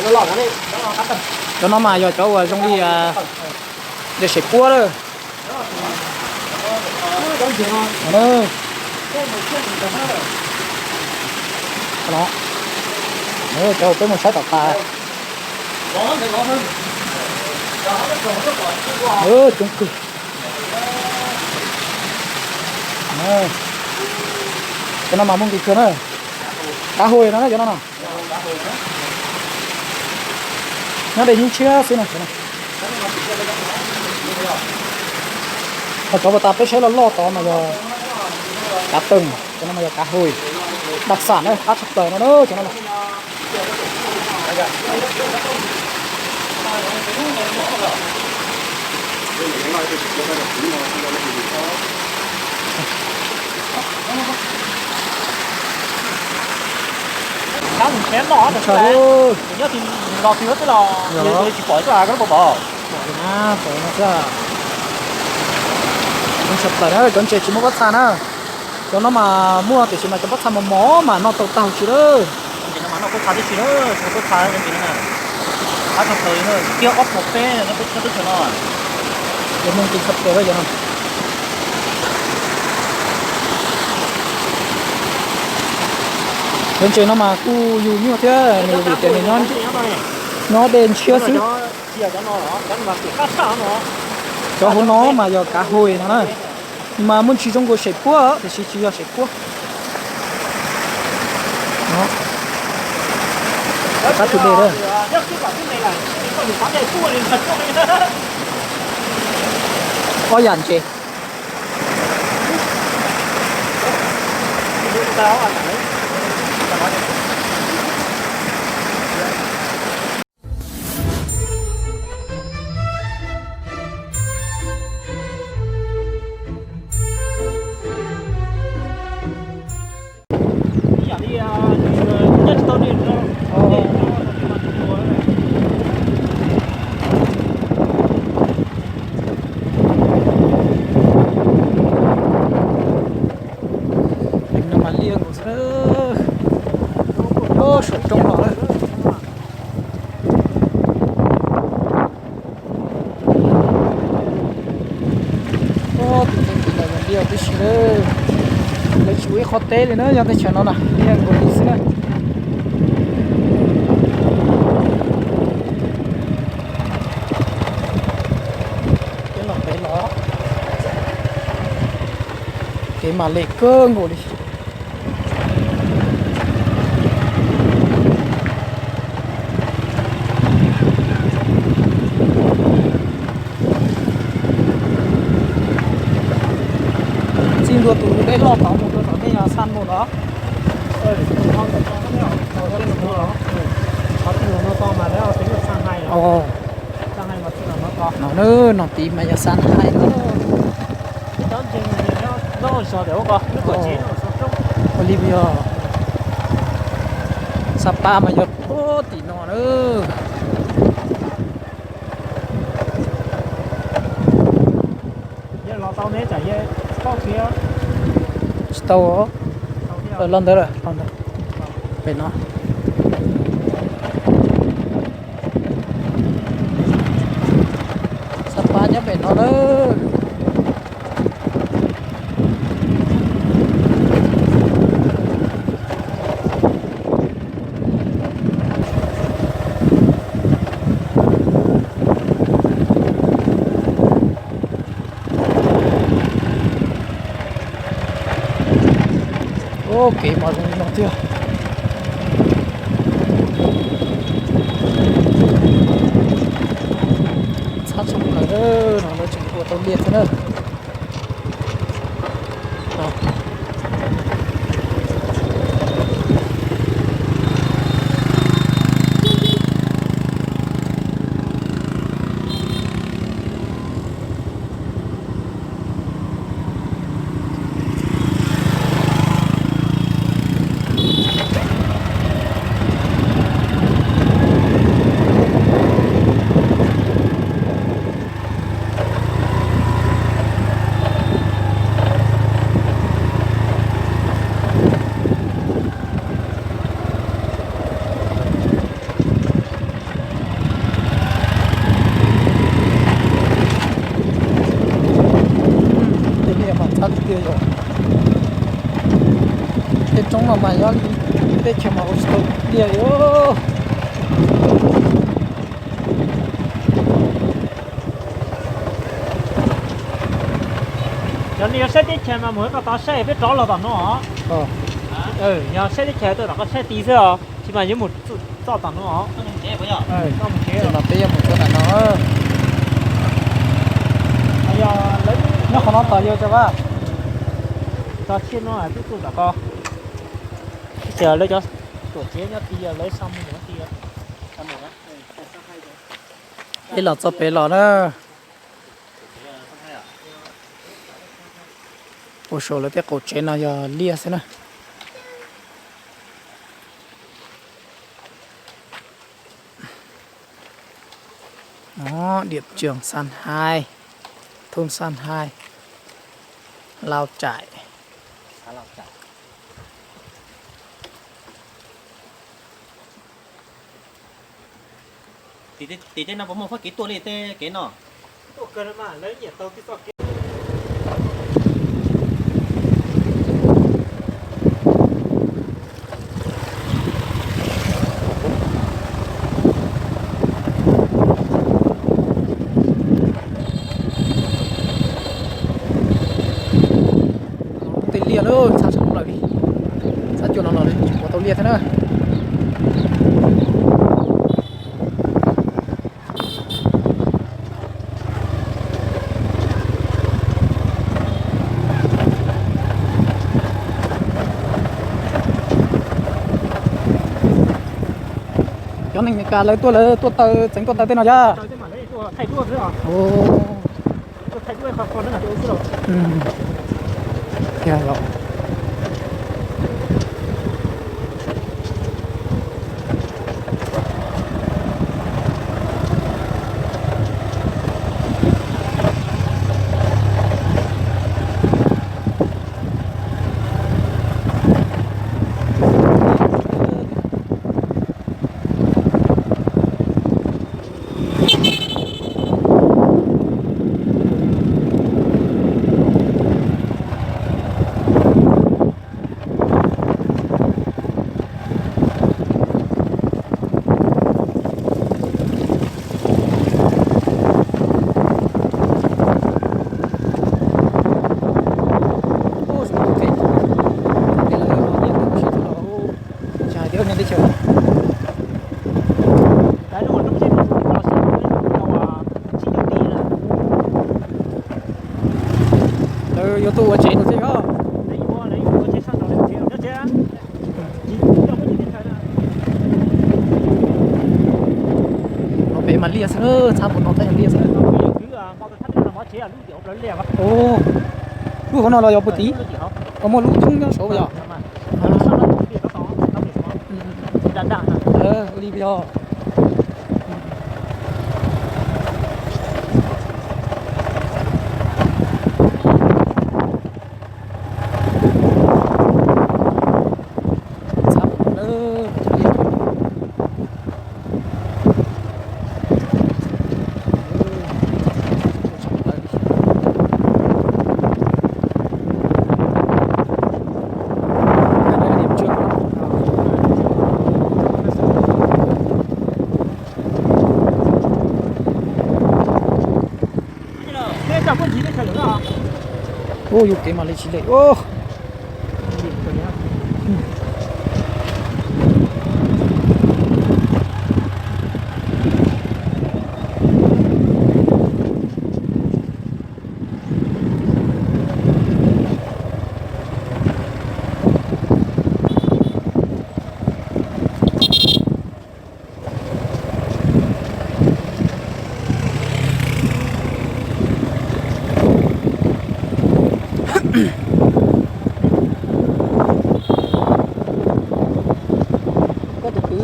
nó lọt cái này nó cắt tầm cho nó mà giờ cháu trong đi để xếp cua đó con chuyện ngon đó đó cháu tới một trái tàu ta chung cư cho nó mà mông kịch cơ nữa cá hồi nó cho nó nào nó để những chia xin nào cháu vào ta tới sẽ là lo to mà giờ cá từng cho nó mà giờ cá hồi đặc sản đấy cá sắp tới nó đỡ cho nó này cá mình chém nó được trời ơi nhớ thì lò thì hết cái lò thì chỉ bỏ ra cái nó bỏ phải nó ra nó sắp tới đấy con trẻ chỉ muốn bắt sàn á cho nó mà mua thì chỉ mà cho bắt sàn một mỏ mà nó tàu chỉ đó thì nó có thà chỉ đó nó có thà cái gì nè thà thật thời thôi kia ốp một phe nó có cho nó để mình tìm sắp tới bây giờ nó bên trên nó mà cu dù như thế này vì cái này nó đền chia xứ cho hôn nó mà giờ cá hồi nó này mà muốn chỉ trong cái sấy cua thì chỉ cho sấy cua đó cá thịt đây có dàn chị sụt trong đó đấy. Thì là mình đi ở cái gì đó lấy chuối khó té lên nữa cho cái chuyện nó này đi ăn còn đi xưa cái lọ bé lọ cái mà lệ cơ ngồi đi vừa tủ đây lọt vào một cái nhà săn một đó nó nữa nó tìm mà nhà săn hai nữa Olivia Sapa mà giật ô tí nó nữa tàu ở London rồi London về nó Sapa nhá về nó đó ok mà nó chưa sát xong rồi đó nó chụp của tàu liệt thế nữa lia rồi cái trong mà mày ăn cái chả mà ôi trời lia rồi giờ này xe đi chè mà mới có tao xe biết rõ là tao nó nhà xe đi chè tôi là có xe tí xe chỉ mà những một cho tao nó chế bây giờ cho một chế mà bây giờ một cái là nó bây giờ lấy nó không nó tao vô cho ba cho chiên nó là tiếp tục là co chờ lấy cho tổ chế nhá tí lấy xong nữa tí xong rồi cái lọ cho bé lọ đó ôi số là cái cổ trên nào giờ lia thế này đó điểm trường san 2 thôn san 2 Lao Trải tí tên nào có một phát kỹตัวnày tê cái nọตัวเกินมาlấy nhiệt tàu tí sọ tên lia nữa sao không lại đi sao chỗ nào đi có tàu lia thế nữa cho nên người ta lấy tôi tờ tránh con tờ tên nào ra thay đua nữa ô thay đua còn còn nữa là tôi rồi dạ rồi vô tu ở trên rồi đó nó bé mà lia sơ sao một nó tay lia sơ ô lúc đó nó là một tí có một lúc chung nhau số bây giờ đi bây giờ ô dục cái mà lấy chỉ lấy ô có từ cứ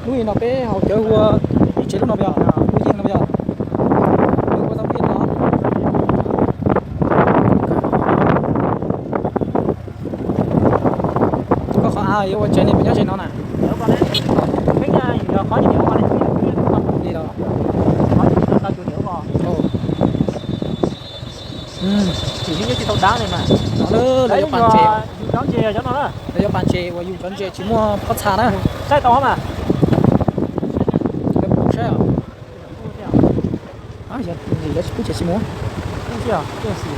nuôi nó bé họ chơi hùa chế lúc nào bây giờ nuôi riêng nó bây giờ đừng có giáo viên nó có khó ai yêu chơi này bây giờ chơi nó nè khó chịu con này đi đâu khó chịu chịu vào chỉ những cái tàu đá này mà nó nữa lấy Đấy cho bàn chè dùng chón chè cho nó đó. lấy cho bàn chè và dùng chén chè chỉ mua phát xà nữa Sai to mà. cái bún xe à giờ gì đấy cứ chỉ mua Không chưa? Chưa xỉu.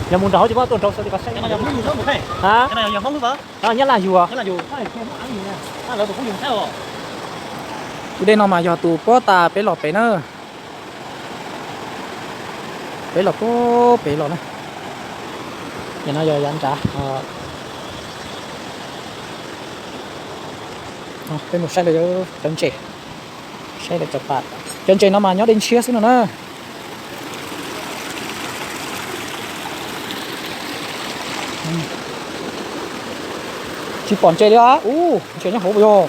Nhà muốn trâu chỉ có tuần trâu sao thì có sai. Nhưng mà dòng dùng không phải. Hả? Cái này dòng không phải. À, nhất là dù à? Cái là dùng. Cái này ăn gì nè? À, là cũng dùng theo rồi. cái đây nó mà giờ tụ có ta bé lọt bé nữa bé lọt có bé lọt này giờ nó giờ ăn trả bên một xe để cho chén chè xe để chọc bát chén chè nó mà nhớ đến chia xuống nữa chỉ còn chè đi á chè nhá hổ bây giờ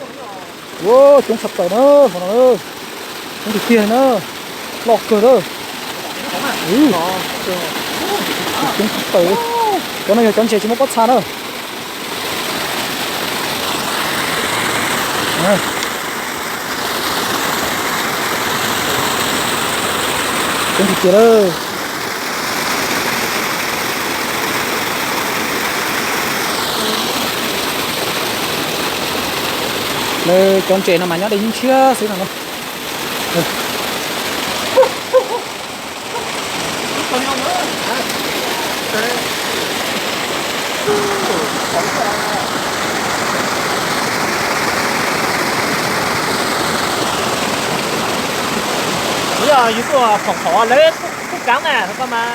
wow chúng sập tới nữa còn nữa chúng thì kia nữa lọt cười nữa chúng sập tới cho nó giờ chén chè chỉ một bát xa nữa chúng thì kia nữa nơi con trẻ nó mà nhớ đến chưa xíu nào đâu bây giờ những cái phòng khó lấy cúc trắng nè, các mà.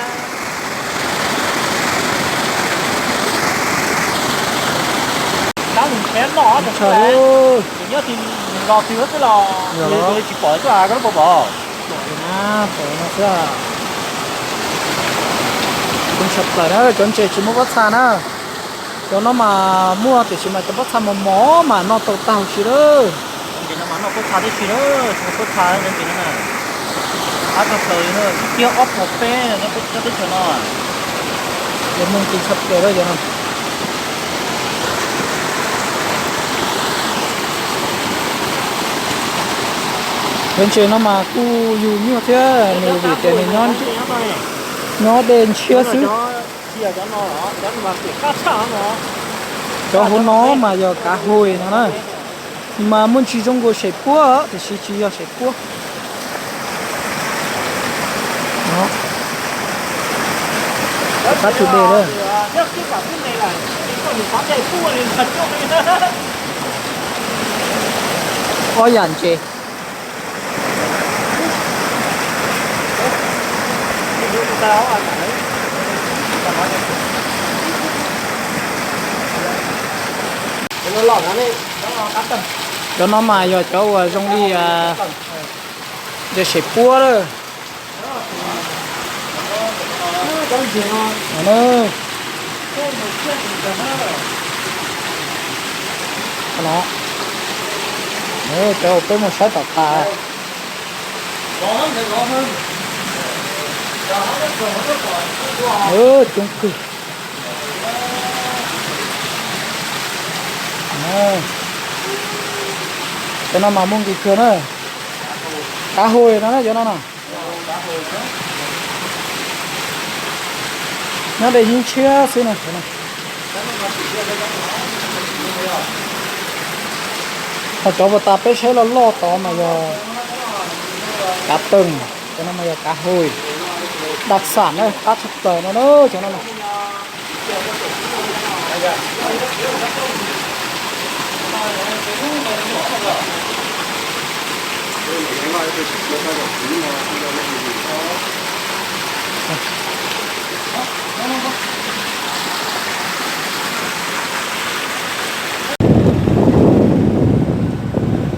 Đang dùng chén lò được trời đấy. ơi Nhớ thì lò thì hết cái lò. Rồi chỉ bỏ cho à cái nó bỏ. phải nó sẽ cũng sập lại đó con trẻ chỉ một bát xa nữa cho nó mà mua thì chỉ mà cho bát xa một mỏ mà nó tàu tàu chỉ đó Thì nó mà nó có xài đi nữa, nó có xài nên thì nó này. À cái tới nữa, cái kia ốp một phe nó có cho nó. để mình chỉ sập rồi đó giờ nó bên trên nó mà cu dù như thế này vì thế này nó đền chia xứ Chia cho nó đó, cho nó kiểu cắt chả nó. cho hôn nó mà giờ cá hồi nó này mà muốn chỉ trong cái sấy cua thì chỉ giờ sấy cua đó cắt thịt đề đây Trước khi cả cái này là có những quán chạy cua thì thật cho có dàn chè tao à đấy. Nó lỏng nó đi, nó cắt tầm. cho nó mà giờ cháu trong đi để sấy cua đó nó nó cho cái một sai tạt ta chung cư cho nó mà muốn cái cửa nữa cá hồi nó cho nó nào nó để những chia xí này họ cho vào ta sẽ là lo to mà giờ cá từng cho nó mà giờ cá hồi đặc sản này cá sập tờ nó nữa cho nó này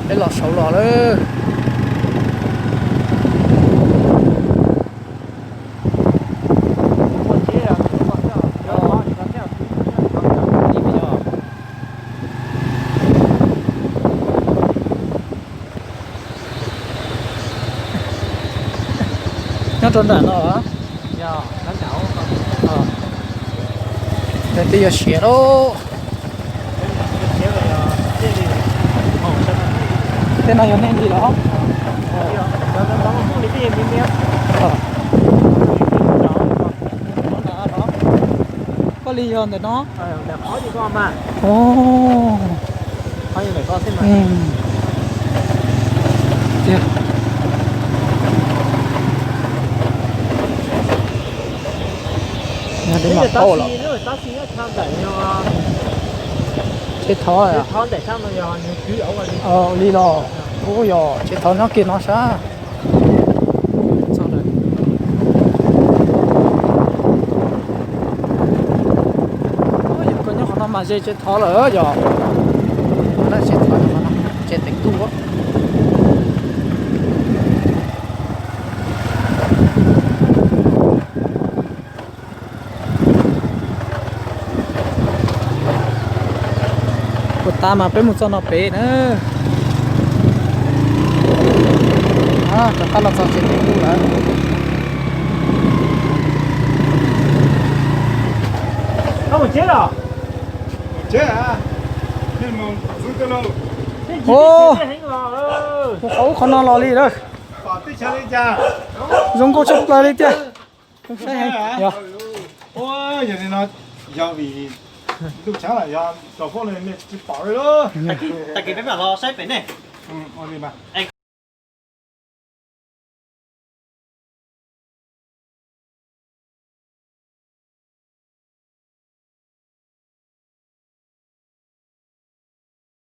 cái lò sầu lò nữa nó trơn đạn rồi hả? Dạ, đánh đảo. Để bây giờ xỉa đâu tên này nên gì đó có ly hơn rồi nó. Để khó thì con mà. Ồ. Khó như phải con xin mà. Kìa. Nhà đi Bây mà giờ thô lắm. taxi nó tham giải nhau. Chết thó à? Thon để sang nó nhau như cứ ấu rồi. Ly lò. Ôi dồi, chết thó nó kia nó xa. Sao đây? Ôi dồi, có nhóc nó mà dê chết thó lỡ dò. Nó là chết thó nó chết tính tu á. Ta mà bé một con nó bé nữa cho ta làm sao chết cũng đã Không chết à? Chết à? Nhưng mà giữ cái lâu. ô khấu con nó lò đi đó Bỏ tích chả đi cha. dùng cô chụp lại đi kia Thế hả? Ôi, giờ này nó giờ vì lúc sáng là giờ trò phố này chỉ bỏ rồi đó. Tại kỳ phải bảo lo xếp này. Ừ, ôi đi mà.